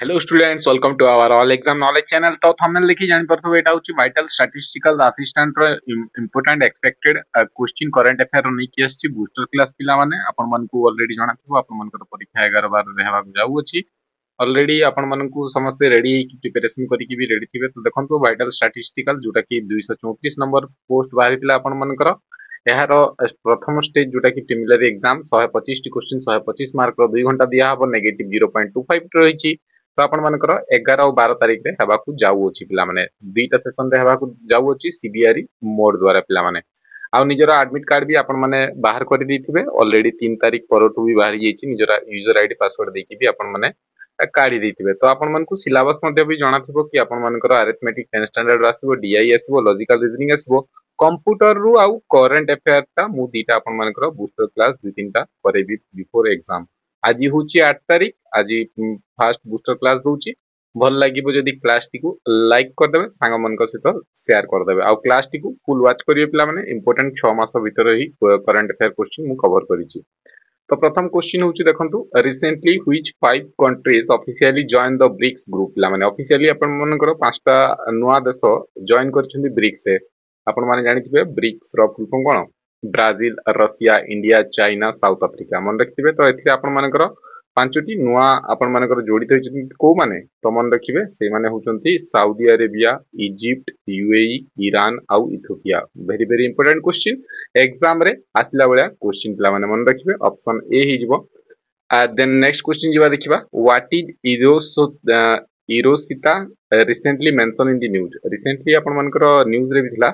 Hello students, welcome to our all exam knowledge channel. तो thumbnail देखि जानि परथबे एटा होची वाइटल स्टैटिस्टिकल असिस्टेंट रो important expected question current affair नै कि आछि बूस्टर क्लास पिला माने आपन मन को ऑलरेडी जाना थिबो। आपन मन को परीक्षा 11 बार रहबा जाउ अछि ऑलरेडी। आपन मन को समस्त रेडी की प्रिपरेशन करी की भी रेडी थिबे। तो देखंतु वाइटल स्टैटिस्टिकल जोटा कि 234 नंबर पोस्ट बाहिरतिला आपन मन कर यार प्रथम स्टेज जोटा कि प्रिलिमिनरी एग्जाम 125 टी क्वेश्चन 125 मार्क रो 2 घंटा दिया हबो। नेगेटिव 0.25 रहिछि। तो आपण मानकर 11 और 12 तारीख रे हेबाकू जाऊ अछि पिला माने दुईटा सेशन रे हेबाकू जाऊ अछि सीबीआरई मोड द्वारा पिला माने आ निजरा एडमिट कार्ड भी आपण माने बाहर करि दिथिबे ऑलरेडी 3 तारीख परठू भी बाहर जाइछि। निजरा यूजर आईडी पासवर्ड देकी भी आपण माने काढी दिथिबे। तो आपण मन को सिलेबस मध्ये भी जाना थिबो कि आपण मानकर अरिथमेटिक 10 स्टैंडर्ड आसीबो, डीआई आसीबो, लॉजिकल रीजनिंग आसीबो, कंप्यूटर रु आउ करंट अफेयर ता मु दीटा आपण मानकर बूस्टर क्लास 2-3 टा करेबी बिफोर एग्जाम। आज हूँ 8 तारीख। आज फास्ट बूस्टर क्लास दूची भल लगे जदि क्लास टी को लाइक करदे सांग मन सहित शेयर करदे आउ क्लास टी को फुल वाच करिए पिला माने इंपोर्टेंट 6 मास भीतर ही करंट अफेयर क्वेश्चन मु कवर करिछि। तो प्रथम क्वेश्चन होची देखंतु recently which 5 countries officially join the BRICS group पिला माने ऑफिशियली अपन मनकर पांचटा नुआ देश जॉइन करछन्ती ब्रिक्स रे। आपण माने जानिथिबे ब्रिक्स रो फुल फॉर्म कोन Brazil, Russia, India, China, South Africa मन रखिबे। तो एथि आपण मानकर पांचटी नुआ आपण मानकर जोड़ित होइछन्ती को माने तो मन रखिबे से माने होचन्ती Saudi Arabia, Egypt, UAE, Iran आउ Ethiopia. Very very important question exam रे आसिला बेला क्वेश्चन पिला माने मन रखिबे ऑप्शन ए ही जिवो। देन नेक्स्ट क्वेश्चन जिबा देखिबा what is eROSITA recently mention in the news. Recently आपण मानकर न्यूज रे बिथला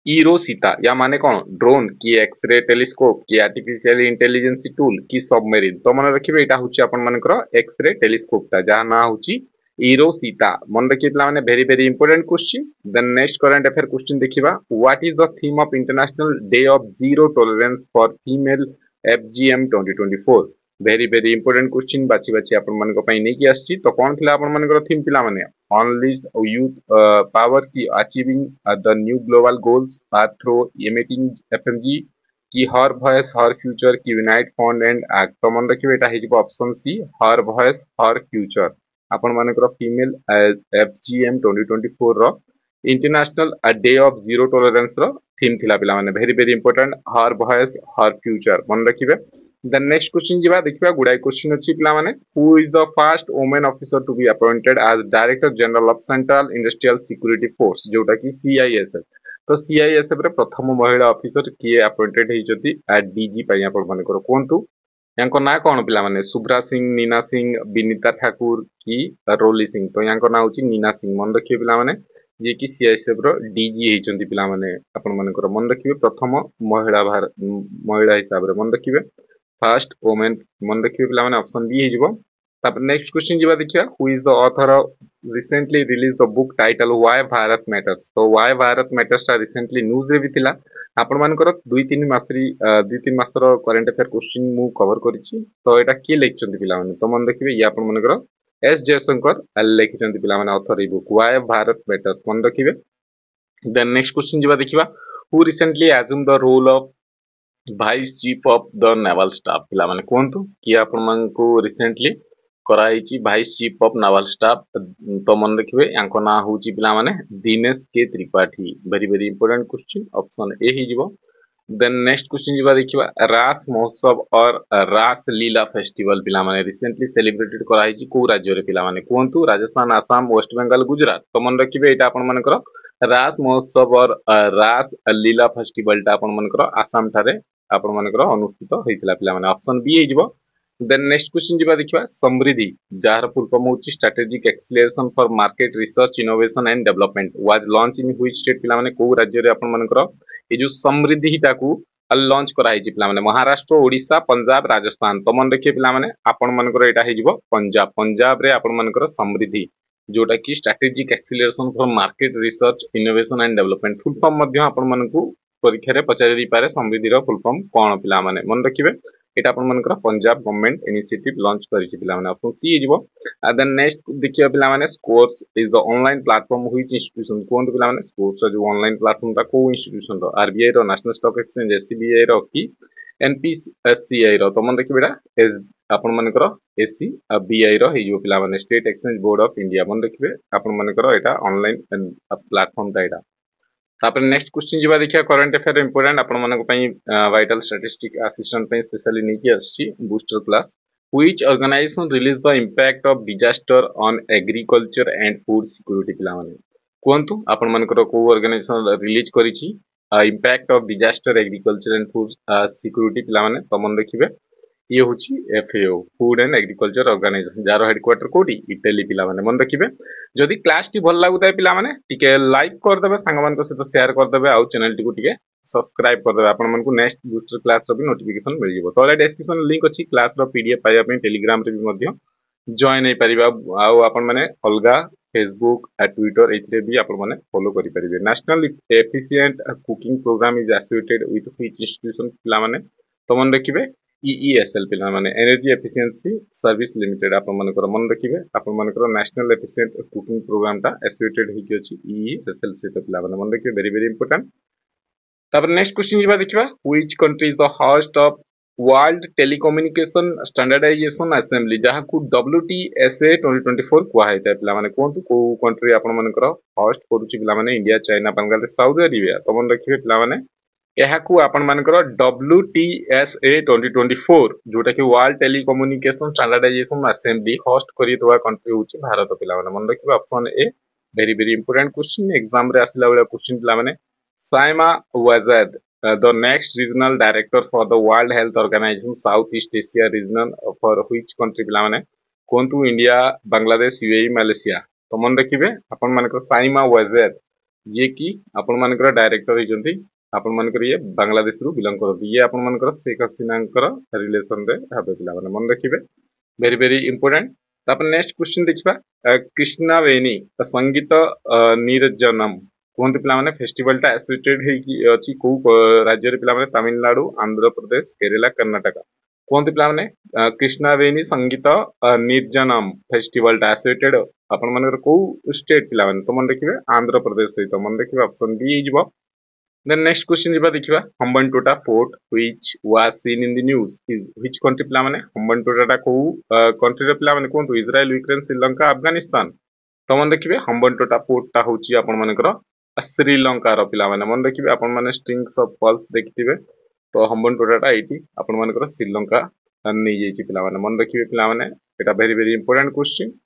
इरोसिता या माने कौन ड्रोन की एक्सरे टेलीस्कोप की आर्टिफिशियल इंटेलिजेंस टूल की सबमरीन। तो मन रखिबे एटा होची आपण मानकर एक्सरे टेलीस्कोप ता जहा ना होची इरोसिता मन रखिबे पिला माने very very important question. Then next current affair question देखिबा what is the theme of international day of zero tolerance for female FGM 2024। Very very important question बाची बाची आपण मन को पई नै कि आछि। तो कोन थिला आपण मानकर थीम पिला माने unleash youth power की achieving the new global goals through emitting FMG की हर वॉइस हर फ्यूचर की यूनाइट फंड एंड एक्ट। तो मन रखिबे एटा हेजिबो option C her voice her future. आपण मानकर फीमेल एफजीएम 2024 रो international day of zero tolerance रो थीम थिला पिला माने very very important her voice her future मन रखिबे। Then next question जिबा देखिबा गुडाई क्वेश्चन अछि पिला माने who is the first woman officer to be appointed as director general of central industrial security force जोटा कि CISF। तो CISF रे प्रथम महिला ऑफिसर किए अपॉइंटेड हेजति डीजी पई आपण माने करो कोंतु यांको ना कोन पिला माने सुब्रा सिंह, नीना सिंह, बिनीता ठाकुर की रोली सिंह। तो यांको ना होची नीना सिंह मन रखिए पिला माने जे कि CISF रो डीजी हेजंती पिला माने आपण माने करो मन रखिबे प्रथम महिला हिसाब रे मन रखिबे फर्स्ट वुमेन मन रखिबे पिला माने ऑप्शन बी हेजिबो। तापर नेक्स्ट क्वेश्चन जिबा देखिया who is the author of recently release the book title why Bharat matters. तो व्हाई भारत मैटर्स ता रिसेंटली न्यूज रे भी थिला आपण मानकर 2-3 मासरी 2-3 मासर करंट अफेयर क्वेश्चन मु कवर करिछि। तो एटा के लेखचंती पिला माने तो मन रखिबे या आपण मानकर एस जयशंकर लेखचंती पिला माने ऑथर ई बुक व्हाई भारत मैटर्स मन रखिबे। देन नेक्स्ट क्वेश्चन जिबा देखिबा who recently assumed the role of vice chief of the naval staff पिला माने कोंतु कि आपण मन को रिसेंटली कराइछि vice chief of naval staff. तो मन रखिबे यांको ना होची पिला माने Dinesh K Tripathi. Very very important question option A ही जिवो। देन नेक्स्ट क्वेश्चन जिबा देखिबा रास महोत्सव और रास लीला फेस्टिवल पिला माने रिसेंटली सेलिब्रेटेड कराइछि को राज्य रे पिला माने कोंतु राजस्थान, आसाम, वेस्ट बंगाल, गुजरात। तो मन रखिबे एटा आपण मानकर रास महोत्सव और रास लीला फेस्टिवल ता आपण मानकर आसाम थारे आपण मानकर अनुष्ठित होइतिला पिला माने ऑप्शन बी हे जिवो। देन नेक्स्ट क्वेश्चन जिबा देखिबा समृद्धि जार फुल फॉर्म होची strategic acceleration for market research innovation and development was launch in which state पिला माने को राज्य रे आपण मानकर ए जो समृद्धि टाकू लॉन्च कराई छि पिला माने महाराष्ट्र, ओडिशा, पंजाब, राजस्थान। तो मन रखिए पिला माने आपण मानकर एटा हे जिवो पंजाब। पंजाब रे आपण मानकर समृद्धि जोटा कि strategic acceleration for market research innovation and development full form मध्ये आपण मानकू परीक्षा रे पचारि दी पारे समृद्धि रो फुल फॉर्म कोन पिला माने मन रखिबे एटा आपण मानकर पंजाब गवर्नमेंट इनिशिएटिव लॉन्च करि छि पिला माने ऑप्शन सी जिवो। देन नेक्स्ट देखियो पिला माने SCORES is the online platform which institution कोन पिला माने स्कोर्स जो ऑनलाइन प्लेटफॉर्म ता को इंस्टीट्यूशन रो आरबीआई रो, नेशनल स्टॉक एक्सचेंज, एससीबीआई रो की एनपीसीआई रो तो मन रखिबे एटा एस आपण मानकर एसी बीआई रो हे जो पिला माने state exchange board of India मन रखिबे आपण मानकर एटा ऑनलाइन प्लेटफॉर्म ता एटा तापर नेक्स्ट क्वेश्चन जिबा देखिया करंट अफेयर इंपोर्टेंट आपण मानक पई वाइटल स्टैटिस्टिक असिस्टेंट पई स्पेशली नेकी आछि booster class which organization release the impact of disaster on agriculture and food security पिला माने कोंतु आपण मानकर को ऑर्गेनाइजेशन रिलीज करिछि impact of disaster agriculture and food security पिला माने तो मन रखिबे ये होची FAO food and agriculture organisation जार हेडक्वार्टर कोडी इटली पिला माने मन रखिबे जदि क्लास टी भल लागुताय पिला माने टिके लाइक कर देबे संग मान को सहित शेयर कर देबे आ चैनल टी को टिके सब्सक्राइब कर देबे आपण मन को नेक्स्ट बूस्टर क्लास रो भी नोटिफिकेशन मिल जिवो तले डिस्क्रिप्शन लिंक अछि क्लास रो पीडीएफ पाया पे टेलीग्राम रे भी मध्य जॉइन हे परिबा आ आपण माने अलगा फेसबुक आ ट्विटर एथरे भी आपण माने फॉलो करि परिबे national efficient cooking programme is associated with which institution पिला माने तो मन रखिबे EESL पिला माने एनर्जी एफिशिएंसी सर्विस लिमिटेड आपण मानकर मन रखिबे आपण मानकर नेशनल एफिशिएंट कुकिंग प्रोग्राम ता एसोसिएटेड हि कि अछि EESL से पिला माने मन रखिबे वेरी वेरी इंपोर्टेंट तापर नेक्स्ट क्वेश्चन जिबा देखिबा which country is the host of world telecommunication standardisation assembly जहा को WTSA 2024 कुआ हेता पिला माने कोंतु को कंट्री आपण मानकर होस्ट करूची पिला माने India China Bangladesh Saudi Arabia तो मन रखिबे पिला माने यहाकू आपण मानकर WTSA 2024 जोटा कि world telecommunication standardisation assembly host करितवा कंट्री होची भारत पिला माने मन रखिबे option A very very important question exam रे आसिला वाला क्वेश्चन पिला माने Saima वाजाद the next regional director for the World Health Organization Southeast Asia region for which country पिला माने कोंतु इंडिया बांग्लादेश यूएई मलेशिया तो मन रखिबे आपण मानकर साइमा वाजाद जे कि आपण मानकर डायरेक्टर हिजंती आपण मानकर ये बांग्लादेश रु बिलोंग करती ये आपण मानकर शेख हसीनांकर रिलेशन रे हबे पिला माने मन रखिबे वेरी वेरी इंपोर्टेंट तापर नेक्स्ट क्वेश्चन देखिबा कृष्णा वेनी संगीत निर्जनम कोंत पिला माने फेस्टिवल ता एसोसिएटेड हे कि अछि को राज्य रे पिला माने तमिलनाडु आंध्र प्रदेश केरला कर्नाटक कोंत पिला माने कृष्णा वेनी संगीत निर्जनम फेस्टिवल ता एसोसिएटेड आपण मानकर को स्टेट पिला माने तो मन रखिबे आंध्र प्रदेश सहित मन रखिबे ऑप्शन बी इजबो Then next question जिबा देखिबा Hambantota port which was seen in the news is which country पिला माने हम्बनटोटा टा को कंट्री रे पिला माने कोंतु इजराइल यूक्रेन श्रीलंका अफगानिस्तान तो मन देखिबे हम्बनटोटा फोर्ट टा होची आपण मानकर श्रीलंका रो पिला माने मन देखिबे आपण माने स्ट्रिंग्स ऑफ पर्ल्स देखिथिबे तो हम्बनटोटा टा एटी आपण मानकर श्रीलंका नै जेची पिला माने मन देखिबे पिला माने एटा वेरी वेरी इंपोर्टेंट क्वेश्चन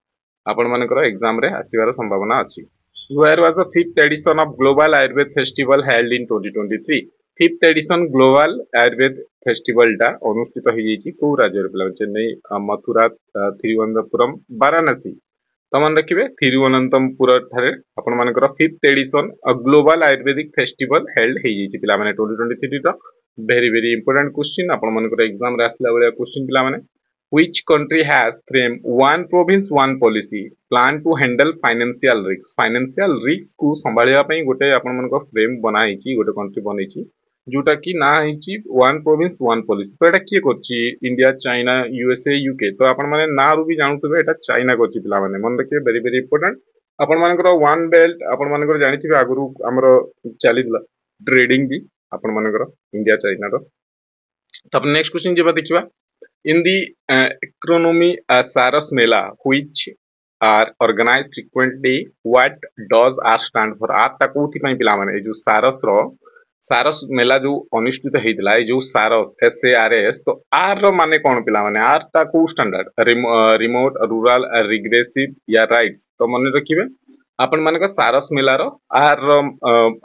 आपण मानकर एग्जाम रे आसीबार संभावना अछि Where was the fifth edition of Global Ayurved Festival held in 2023? Fifth edition Global Ayurved Festival टा अनुष्ठित हो जाइछि को राज्य रे पिला चेन्नई मथुरा तिरुवनंतपुरम वाराणसी तमन रखिबे तिरुवनंतपुरम थारे आपण मानकर fifth edition global Ayurvedic festival held हो जाइछि पिला माने 2023 रो वेरी वेरी इंपोर्टेंट क्वेश्चन आपण मानकर एग्जाम रे आसला बेले क्वेश्चन पिला माने Which country has framed one province one policy plan to handle financial risks? Financial risks को संभालिया पई गोटे आपण मानकर फ्रेम बना हिची गोटे कंट्री बनैछि जोटा कि ना हिची one province one policy तो एटा किए करछि इंडिया चाइना यूएसए यूके तो आपण माने ना रु भी जानथबे एटा चाइना करछि पिला माने मन रखिबे वेरी वेरी इंपोर्टेंट आपण मानकर वन बेल्ट आपण मानकर जानिथिबे आगुरु हमरो चलितला ट्रेडिंग भी आपण मानकर इंडिया चाइना रो तब नेक्स्ट क्वेश्चन जेबा देखिबा in the economy Saras Mela which are organized frequently what does R stand for R ता कोथि पई पिला माने जो सारस रो सारस मेला जो अनुष्ठित हेतिला ए जो सारस SARS तो R रो माने कोन पिला माने R ता को स्टैंडर्ड रिमोट रूरल रिग्रेसिव या राइट्स तो मन रखिबे आपण माने का सारस मेला रो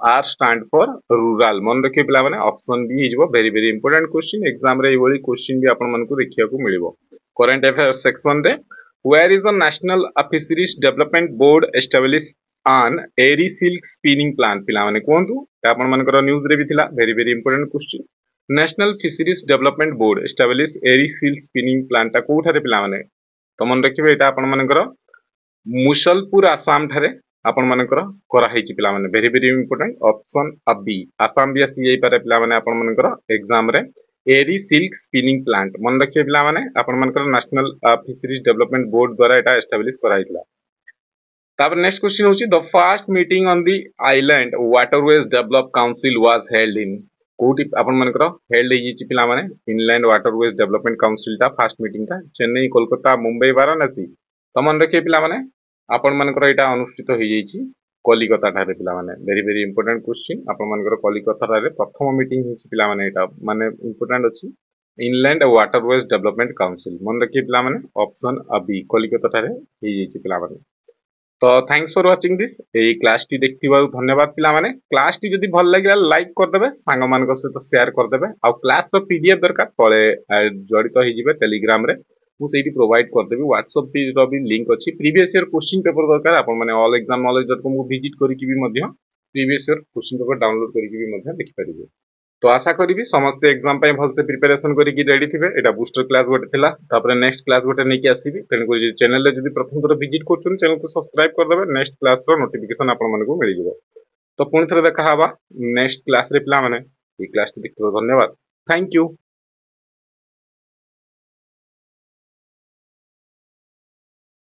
R स्टैंड फॉर रूरल मन रखिबे पिला माने ऑप्शन बी हिजबो very very important question exam रे एवली क्वेश्चन भी आपण मन को देखिया को मिलिबो करंट अफेयर सेक्शन रे where is the national fisheries development board establish on eri silk spinning plant पिला माने कोंतु आपण मानकर न्यूज रे भी थिला very very important question national fisheries development board establish eri silk spinning plant ता कोठारे पिला माने तो मन रखिबे एटा आपण मानकर मुसलपुर आसाम थारे आपण मानकर करा हेची पिला माने वेरी वेरी इंपोर्टेंट ऑप्शन अ बी आसाम भी आसी जाई पारे पिला माने आपण मानकर एग्जाम रे एरी सिल्क स्पिनिंग प्लांट मन रखिए पिला माने आपण मानकर नेशनल फिशरीज डेवलपमेंट बोर्ड द्वारा एटा एस्टैब्लिश करा हितला तापर नेक्स्ट क्वेश्चन होची the first meeting on the island waterways develop council was held in कोटी आपण मानकर हेल्ड हेजी पिला माने इनलैंड वाटरवेज डेवलपमेंट काउंसिल ता फर्स्ट मीटिंग ता चेन्नई कोलकाता मुंबई वाराणसी तो मन रखिए पिला माने आपण मानकर एटा अनुष्ठित हो जाईची कलिकता ठारे पिला माने वेरी वेरी इंपोर्टेंट क्वेश्चन आपण मानकर कलिकता ठारे प्रथम मीटिंग हिची पिला माने एटा माने इंपोर्टेंट अछि इनलैंड वाटरवेज डेवलपमेंट काउंसिल मन रखिए पिला माने ऑप्शन बी कलिकता ठारे हो जाईची पिला माने तो थैंक्स फॉर वाचिंग दिस एई क्लास टी देखथिबारु धन्यवाद पिला माने क्लास टी जदी भल लागिला लाइक कर देबे सांग मानक सहित शेयर कर देबे आ क्लास रो पीडीएफ दरकार तळे जडित होई जिवे टेलीग्राम रे मु सेठी प्रोवाइड कर देबी व्हाट्सएप रो भी लिंक अछि प्रीवियस ईयर क्वेश्चन पेपर दरकार आपण माने ऑल एग्जाम knowledge.com को विजिट करी कि भी मध्य previous year question paper download करी कि भी मध्य देखि परिबे तो आशा करी समस्त एग्जाम पे भल से प्रिपरेशन करी कि रेडी थिबे एटा बूस्टर क्लास गोटे थिला तापर नेक्स्ट क्लास गोटे नै कि आसीबी तेन को चैनल रे जदी प्रथम थोर विजिट करछन चैनल को सब्सक्राइब कर देबे नेक्स्ट क्लास रो नोटिफिकेशन आपण मन को मिल जिवो तो पुणी थरे देखा हबा नेक्स्ट क्लास रे पिला माने ई क्लास टी देखिबो धन्यवाद थैंक यू।